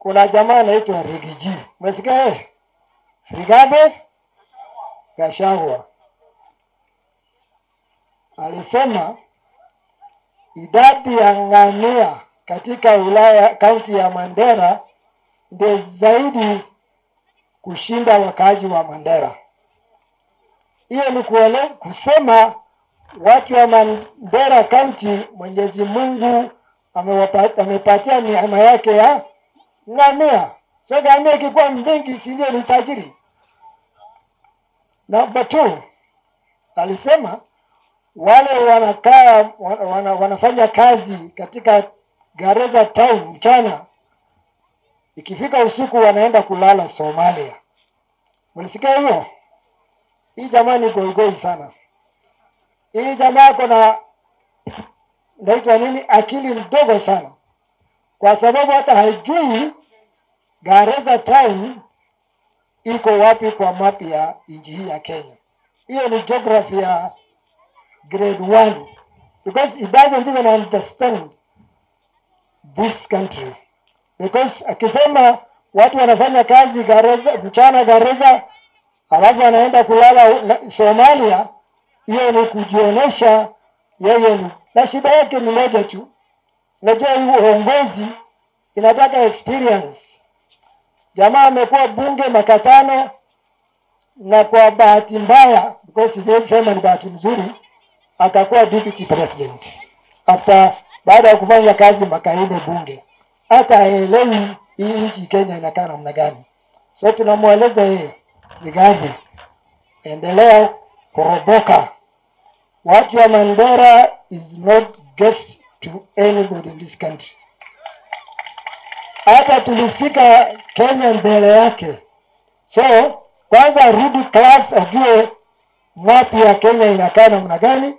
kuna jamaa anaitwa Rigiji. Umesikia Rigathi Gachagua alisema idadi ya ngamia katika wilaya kaunti ya Mandera ndio zaidi kushinda wakaaji wa Mandera. Hiyo ni kusema watu wa Mandera County Mwenyezi Mungu amepatia neema yake ya ngamia. So ngamia ikikuwa mingi si ndio ni tajiri. Number 2, alisema wale wanafanya kazi katika Garissa town mchana, ikifika usiku wanaenda kulala Somalia. Mlisikia hiyo? Hii jamaa ni goigoi sana. Hii jamaa kuna naitwa nini, akili ndogo sana, kwa sababu hata haijui Garissa town iko wapi kwa map ya nchi hii ya Kenya. Hiyo ni geography ya grade 1, because it doesn't even understand this country. Because akisema watu wanafanya kazi Garissa mchana Garissa alafu anaenda kulala Somalia, hiyo ni kujionesha yeye ni, na shida yake ni moja tu. Unajua hii uongozi inataka experience. Jamaa amekuwa bunge makatano, na kwa bahati mbaya, because siwezi sema ni bahati nzuri, akakuwa deputy president baada ya kufanya kazi makaine bunge. Hata haelewi hii nchi Kenya inakaa namna gani. So tunamueleza yeye, Rigathi, endelea kuroboka. Watu wa Mandera is not guest to anybody in this country. Hata tulifika Kenya mbele yake. So kwanza rudi class, ajue map ya Kenya inakaa namna gani.